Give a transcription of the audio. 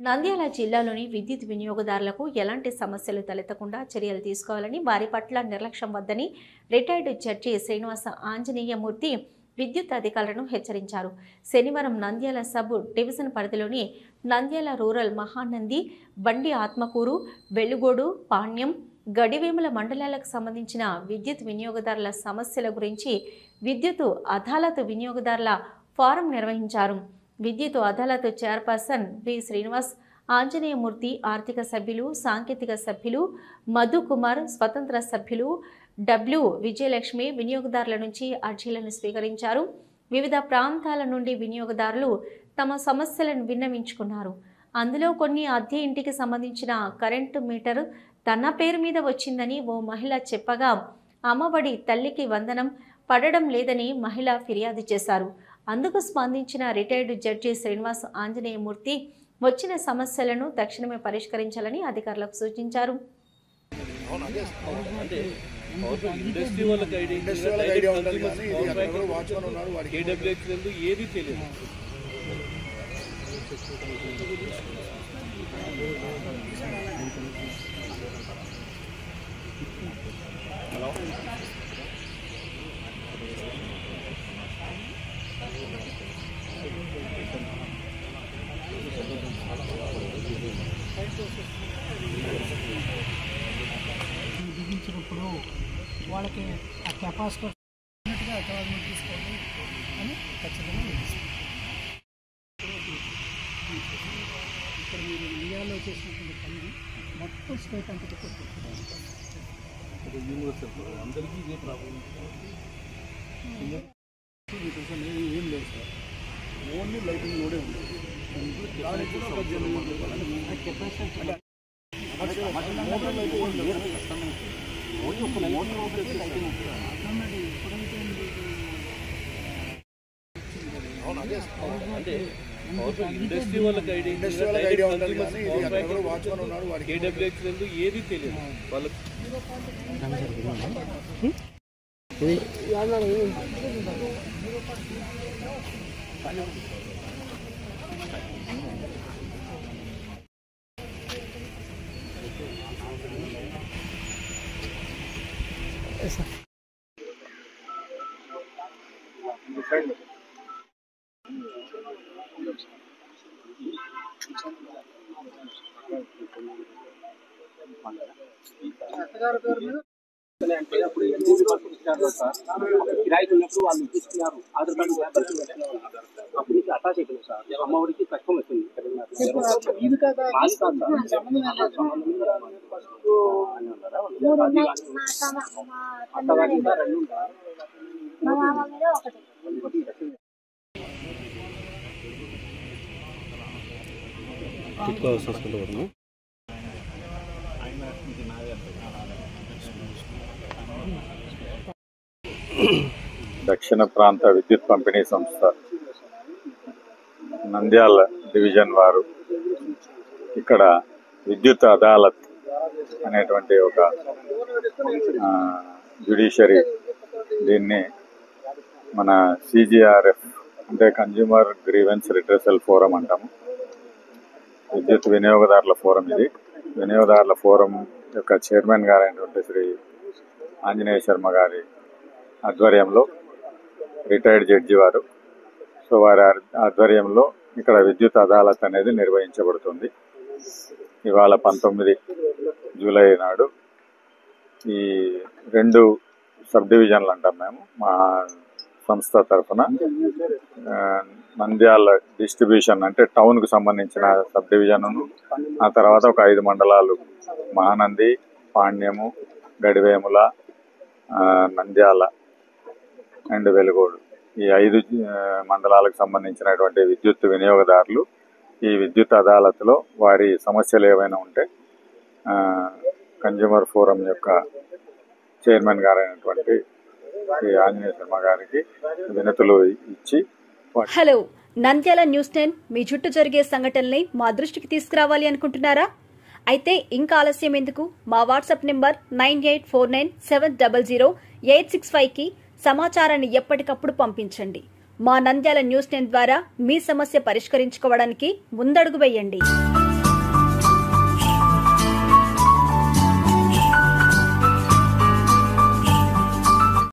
నంద్యాల జిల్లాలోని విద్యుత్ వినియోగదారులకు ఎలాంటి సమస్యలు తలెత్తకుండా చర్యలు తీసుకోవాలని, వారి పట్ల నిర్లక్ష్యం వద్దని రిటైర్డ్ జడ్జి శ్రీనివాస ఆంజనేయమూర్తి విద్యుత్ అధికారులను హెచ్చరించారు. శనివారం నంద్యాల సబ్ డివిజన్ పరిధిలోని నంద్యాల రూరల్ మహానంది, బండి ఆత్మకూరు, వెలుగోడు, పాణ్యం, గడివేముల మండలాలకు సంబంధించిన విద్యుత్ వినియోగదారుల సమస్యల గురించి విద్యుత్ అదాలత్ వినియోగదారుల ఫోరం నిర్వహించారు. విద్యుత్ అదాలత్ చైర్పర్సన్ వి శ్రీనివాస్ ఆంజనేయమూర్తి, ఆర్థిక సభ్యులు, సాంకేతిక సభ్యులు మధు కుమార్, స్వతంత్ర సభ్యులు డబ్ల్యూ విజయలక్ష్మి వినియోగదారుల నుంచి అర్జీలను స్వీకరించారు. వివిధ ప్రాంతాల నుండి వినియోగదారులు తమ సమస్యలను విన్నవించుకున్నారు. అందులో కొన్ని అద్దె ఇంటికి సంబంధించిన కరెంటు మీటర్ తన పేరు మీద వచ్చిందని ఓ మహిళ చెప్పగా, అమ్మఒడి తల్లికి వందనం పడడం లేదని మహిళ ఫిర్యాదు చేశారు. అందుకు స్పందించిన రిటైర్డ్ జడ్జి శ్రీనివాస్ ఆంజనేయమూర్తి వచ్చిన సమస్యలను తక్షణమే పరిష్కరించాలని అధికారులకు సూచించారు. బిగించినప్పుడు వాళ్ళకి ఆ కెపాసిటర్ అకాడమీ తీసుకోవాలి అని ఖచ్చితంగా నిలుస్తుంది. ఇక్కడ మీరు ఇండియాలో చేసినటువంటి పని మొత్తం స్టేట్ అంతటి అందరికీ ఇదే ప్రాబ్లం. ఏం లేదు సార్, ఓన్లీ లైటింగ్ లోడే ఉంది. అంటే ఇండస్ట్రీ వాళ్ళకి ఐడియా ఉండాలి కానీ వాచ్మెన్ ఉన్నాడు, వాడికి కేడబ్ల్యూహెచ్ ఏది తెలియదు వాళ్ళకి. కిరాయికి ఉన్నప్పుడు వాళ్ళు ఇచ్చిస్తున్నారు, ఆధార్ కార్డు అప్పుడు అటాచ్ అయిపోయింది సార్. అమ్మఒడికి కష్టం వస్తుంది. దక్షిణ ప్రాంత విద్యుత్ పంపిణీ సంస్థ నంద్యాల డివిజన్ వారు ఇక్కడ విద్యుత్ అదాలత్ అనేటువంటి ఒక జ్యుడిషియరీ, దీన్ని మన CGRF అంటే కన్జ్యూమర్ గ్రీవెన్స్ రిడ్రెసల్ ఫోరం అంటాము. విద్యుత్ వినియోగదారుల ఫోరం ఇది. వినియోగదారుల ఫోరం యొక్క చైర్మన్ గారైనటువంటి శ్రీ ఆంజనేయ శర్మ గారి ఆధ్వర్యంలో రిటైర్డ్ జడ్జి వారు, సో వారి ఆధ్వర్యంలో ఇక్కడ విద్యుత్ అదాలత్ అనేది నిర్వహించబడుతుంది. ఇవాళ 19 జూలై నాడు ఈ 2 సబ్ డివిజన్లు అంటాం మేము మా సంస్థ తరఫున, నంద్యాల డిస్ట్రిబ్యూషన్ అంటే టౌన్కు సంబంధించిన సబ్ డివిజన్ను, ఆ తర్వాత ఒక 5 మండలాలు మహానంది, పాణ్యము, గడివేముల, నంద్యాల అండ్ వెలుగోడు, ఈ 5 మండలాలకు సంబంధించినటువంటి విద్యుత్ వినియోగదారులు ఈ విద్యుత్ అదాలత్లో వారి సమస్యలు ఏవైనా ఉంటే కన్జ్యూమర్ ఫోరం యొక్క చైర్మన్ గారైనటువంటి శ్రీ ఆంజనేయ శర్మ గారికి వినతులు ఇచ్చి. హలో, నంద్యాల న్యూస్ 10 మీ చుట్టూ జరిగే సంఘటనల్ని మా దృష్టికి తీసుకురావాలి అనుకుంటున్నారా? అయితే ఇంకా ఆలస్యం ఎందుకు? మా వాట్సాప్ నెంబర్ 9849700865కి సమాచారాన్ని ఎప్పటికప్పుడు పంపించండి. మా నంద్యాల న్యూస్ 10 ద్వారా మీ సమస్య పరిష్కరించుకోవడానికి ముందడుగు వేయండి.